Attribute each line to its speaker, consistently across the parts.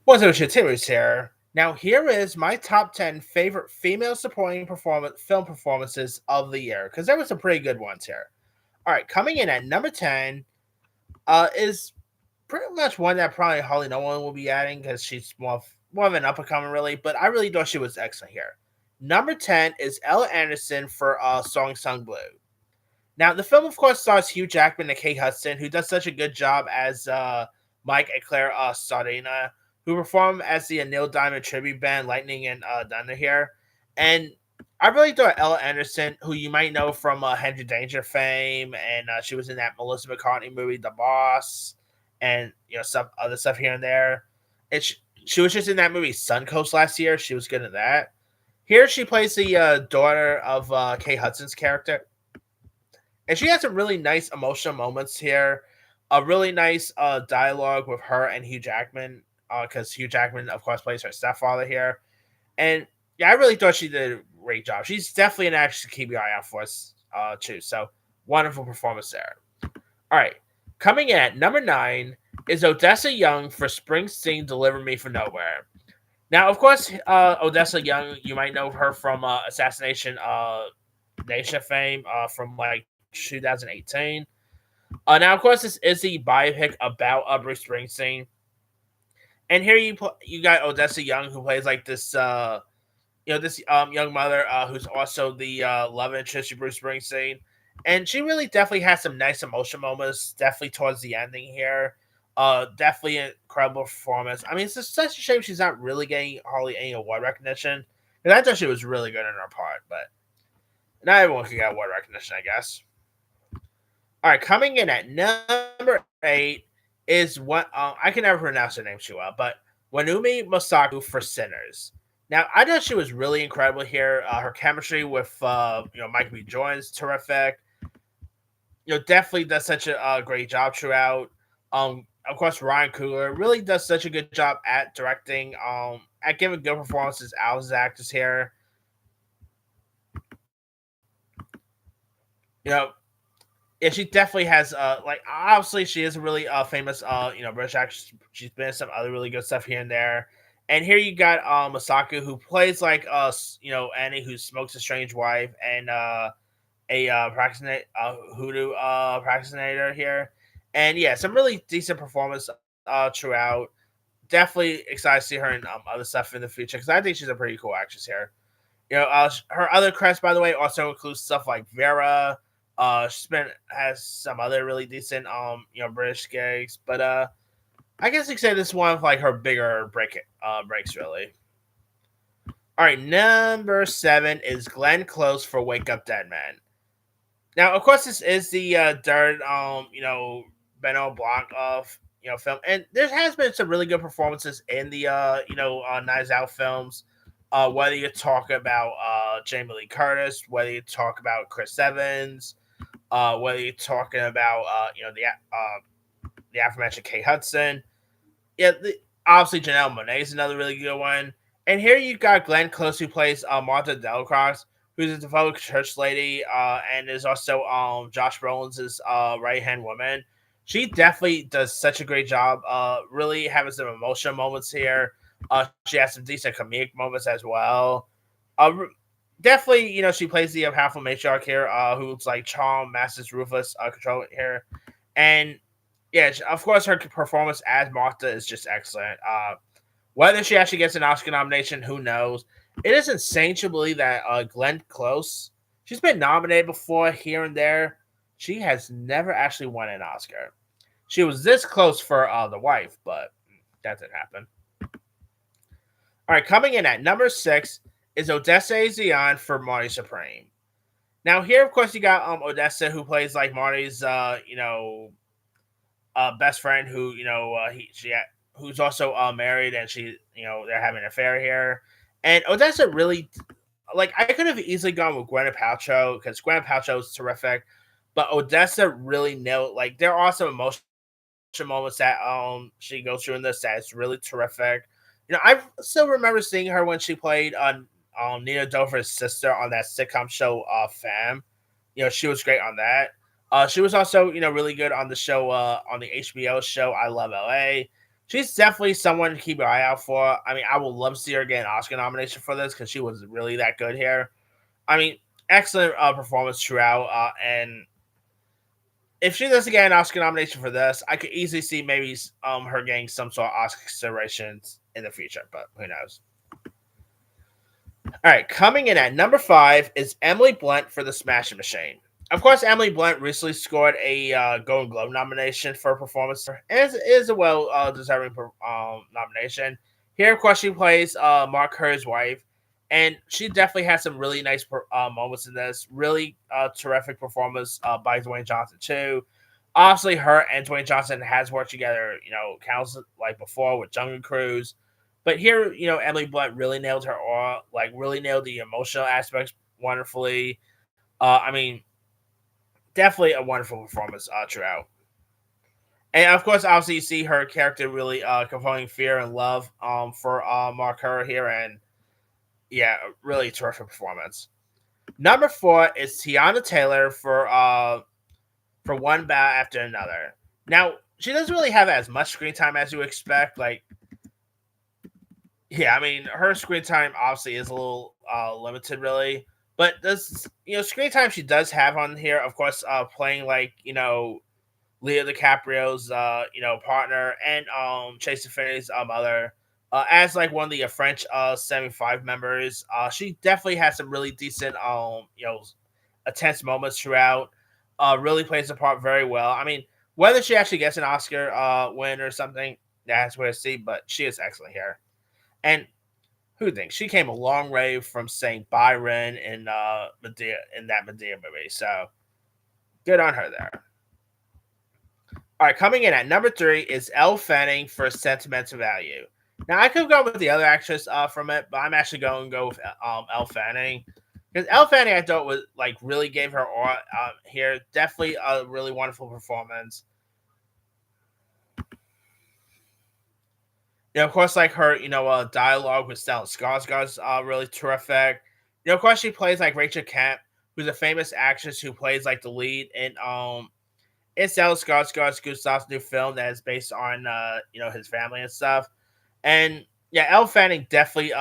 Speaker 1: What's up, Shittimus here. Now, here is my top 10 favorite female supporting film performances of the year, because there were some pretty good ones here. All right, coming in at number 10 is pretty much one that probably hardly no one will be adding because she's more of an up and coming, really, but I really thought she was excellent here. Number 10 is Ella Anderson for Song Sung Blue. Now, the film, of course, stars Hugh Jackman and Kate Hudson, who does such a good job as Mike and Claire Sardina, who perform as the Neil Diamond tribute band Lightning and Thunder here. And I really thought Ella Anderson, who you might know from Henry Danger fame, and she was in that Melissa McCartney movie, The Boss, and some other stuff here and there. And she was just in that movie Suncoast last year. She was good at that. Here she plays the daughter of Kate Hudson's character, and she has some really nice emotional moments here. A really nice dialogue with her and Hugh Jackman, because Hugh Jackman, of course, plays her stepfather here. And yeah, I really thought she did a great job. She's definitely an actress to keep your eye out for us, too. So wonderful performance there. All right, coming in at number 9 is Odessa Young for Springsteen "Deliver Me from Nowhere." Now, of course, Odessa Young, you might know her from Assassination Nation fame from like 2018. Now, of course, this is the biopic about Bruce Springsteen, and here you got Odessa Young, who plays like this this young mother who's also the love interest of Bruce Springsteen, and she really definitely has some nice emotional moments. Definitely towards the ending here, definitely an incredible performance. I mean, it's just such a shame she's not really getting hardly any award recognition. Because I thought she was really good in her part, but not everyone can get award recognition, I guess. All right, coming in at number 8 is what I can never pronounce her name too well, but Wanumi Mosaku for Sinners. Now, I thought she was really incredible here. Her chemistry with Michael B. Jordan's terrific. Definitely does such a great job throughout. Of course, Ryan Coogler really does such a good job at directing. At giving good performances out as actors here. You know, yeah, she definitely has like obviously she is a really famous British actress. She's been in some other really good stuff here and there. And here you got Masako, who plays like Annie, who smokes a strange wife, and a hoodoo practitioner here. And yeah, some really decent performance throughout. Definitely excited to see her in other stuff in the future, because I think she's a pretty cool actress here. Her other credits, by the way, also includes stuff like Vera. She's been has some other really decent British gigs, but I guess you could say this is one of like her bigger breaks really. All right, number 7 is Glenn Close for "Wake Up Dead Man." Now, of course, this is the third Benoit Blanc of film, and there has been some really good performances in the Knives Out films. Whether you talk about Jamie Lee Curtis, whether you talk about Chris Evans, whether you're talking about the aforementioned Kate Hudson, yeah, obviously Janelle Monáe is another really good one. And here you've got Glenn Close, who plays Martha Delacroix, who's a devout church lady, and is also Josh Brolin's right hand woman. She definitely does such a great job. Really having some emotional moments here. She has some decent comedic moments as well. Definitely, she plays the powerful matriarch here, who's like Charm Masters Ruthless control here, and yeah, of course, her performance as Martha is just excellent. Whether she actually gets an Oscar nomination, who knows? It is insane to believe that Glenn Close, she's been nominated before here and there. She has never actually won an Oscar. She was this close for The Wife, but that didn't happen. All right, coming in at number 6 is Odessa Zion for Marty Supreme. Now here, of course, you got Odessa, who plays like Marty's best friend, who who's also married, and they're having an affair here. And Odessa really, like, I could have easily gone with Gwyneth Paltrow, because Gwyneth Paltrow is terrific, but Odessa really nailed. Like, there are some emotional moments that she goes through in this that is really terrific. I still remember seeing her when she played on Nina Dover's sister on that sitcom show Fam. She was great on that. She was also really good on the show on the HBO show I Love LA. she's definitely someone to keep your eye out for. I mean, I would love to see her get an Oscar nomination for this because she was really that good here. I mean, excellent performance throughout, and if she doesn't get an Oscar nomination for this, I could easily see maybe her getting some sort of Oscar considerations in the future, but who knows? All right, coming in at number 5 is Emily Blunt for The Smashing Machine. Of course, Emily Blunt recently scored a Golden Globe nomination for her performance, and is a well deserving nomination. Here, of course, she plays Mark Kerr's wife, and she definitely has some really nice moments in this. Really terrific performance by Dwayne Johnson too. Obviously, her and Dwayne Johnson has worked together, countless like before with Jungle Cruise. But here, Emily Blunt really nailed her aura, like really nailed the emotional aspects wonderfully. I mean, definitely a wonderful performance throughout. And of course, obviously, you see her character really conveying fear and love for Mark Kerr here, and yeah, really terrific performance. Number 4 is Tiana Taylor for One Bow After Another. Now, she doesn't really have as much screen time as you expect. Like, yeah, I mean, her screen time obviously is a little limited, really. But this, screen time she does have on here, of course, playing like Leo DiCaprio's partner and Chase Affinity's mother, as like one of the French 75 members. She definitely has some really decent intense moments throughout. Really plays the part very well. I mean, whether she actually gets an Oscar win or something, that's where to see. But she is excellent here. And who thinks she came a long way from saying Byron in Medea in that Medea movie? So good on her there. All right, coming in at number 3 is Elle Fanning for Sentimental Value. Now I could go with the other actress from it, but I'm actually going to go with Elle Fanning because Elle Fanning I thought was like really gave her aura here. Definitely a really wonderful performance. Of course, like her, dialogue with Stellan Skarsgård's really terrific. Of course, she plays like Rachel Kemp, who's a famous actress who plays like the lead in it's Stellan Gustav's new film that is based on his family and stuff. And yeah, Elle Fanning definitely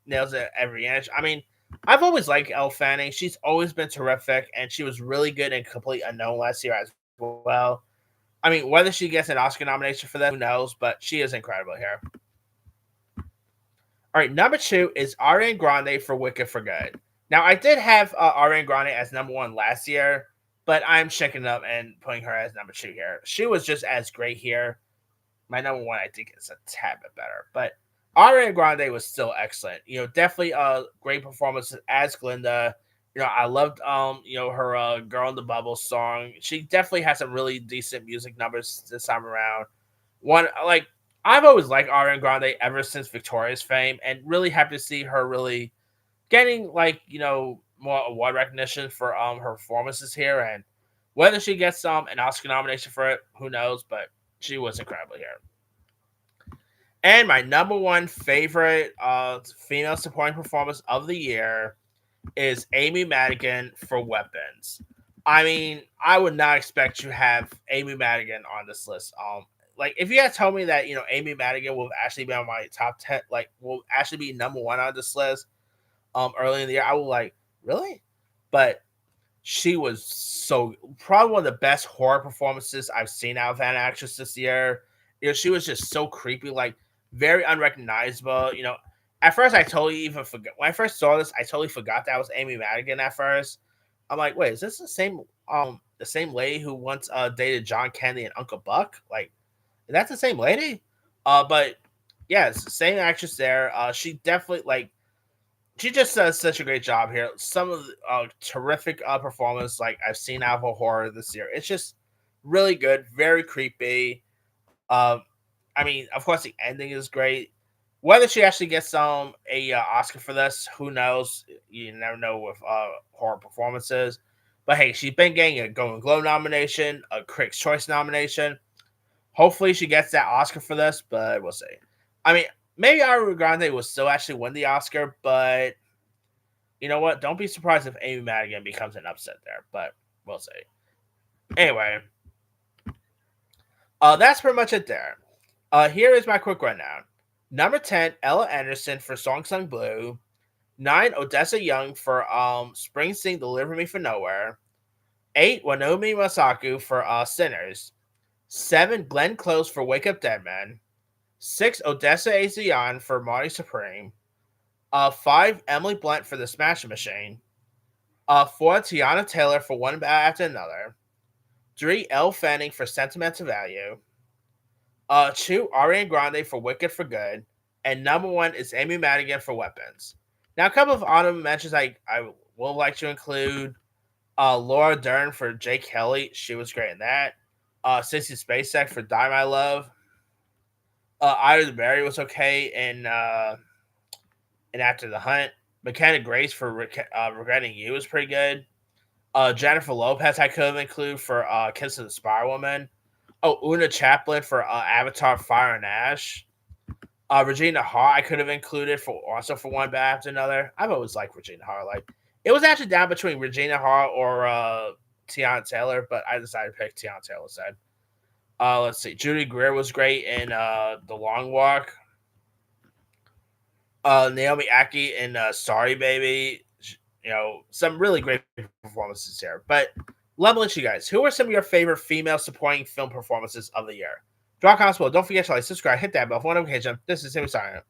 Speaker 1: nails it every inch. I mean, I've always liked Elle Fanning. She's always been terrific, and she was really good in Complete Unknown last year as well. I mean, whether she gets an Oscar nomination for that, who knows? But she is incredible here. All right, number 2 is Ariana Grande for Wicked for Good. Now, I did have Ariana Grande as number 1 last year, but I'm shaking up and putting her as number 2 here. She was just as great here. My number 1, I think, is a tad bit better, but Ariana Grande was still excellent. Definitely a great performance as Glinda. I loved her "Girl in the Bubble" song. She definitely has some really decent music numbers this time around. One like I've always liked Ariana Grande ever since Victoria's fame, and really happy to see her really getting more award recognition for her performances here. And whether she gets an Oscar nomination for it, who knows? But she was incredible here. And my number 1 favorite female supporting performance of the year is Amy Madigan for Weapons. I mean, I would not expect to have Amy Madigan on this list. Like if you had told me that Amy Madigan will actually be on my top 10, like will actually be number 1 on this list, early in the year, I was like, really? But she was so probably one of the best horror performances I've seen out of an actress this year. She was just so creepy, like very unrecognizable. At first I totally even forgot when I first saw this, I totally forgot that was Amy Madigan at first. I'm like, wait, is this the same lady who once dated John Candy and Uncle Buck? Like, is that the same lady? But yeah, it's the same actress there. She definitely she just does such a great job here. Some of the terrific performance like I've seen out of horror this year. It's just really good, very creepy. Um, I mean, of course, the ending is great. Whether she actually gets a Oscar for this, who knows? You never know with horror performances. But hey, she's been getting a Golden Globe nomination, a Critics' Choice nomination. Hopefully, she gets that Oscar for this, but we'll see. I mean, maybe Ariana Grande will still actually win the Oscar, but you know what? Don't be surprised if Amy Madigan becomes an upset there, but we'll see. Anyway, that's pretty much it there. Here is my quick rundown. Number 10, Ella Anderson for Song Sung Blue. 9, Odessa Young for Springsteen Deliver Me From Nowhere. 8, Wanomi Masaku for Sinners. 7, Glenn Close for Wake Up Dead Men. 6, Odessa Azion for Marty Supreme. 5, Emily Blunt for The Smashing Machine. 4, Tiana Taylor for One Bad After Another. 3, Elle Fanning for Sentimental Value. 2, Ariana Grande for Wicked for Good. And number 1 is Amy Madigan for Weapons. Now, a couple of honorable mentions I will like to include. Laura Dern for Jay Kelly. She was great in that. Sissy Spacek for Die My Love. Ida Berry was okay in After the Hunt. McKenna Grace for Regretting You was pretty good. Jennifer Lopez I could have included for Kiss of the Spire Woman. Oh, Una Chaplin for Avatar Fire and Ash. Regina Hall I could have included for One Bad After Another. I've always liked Regina Hall. Like, it was actually down between Regina Hall or Tiana Taylor, but I decided to pick Tiana Taylor instead. Let's see. Judy Greer was great in The Long Walk. Naomi Aki in Sorry Baby. You know, some really great performances here. But let me let you guys. Who are some of your favorite female supporting film performances of the year? Draw comments below. Don't forget to like, subscribe, hit that bell for notification. This is Timmy signing.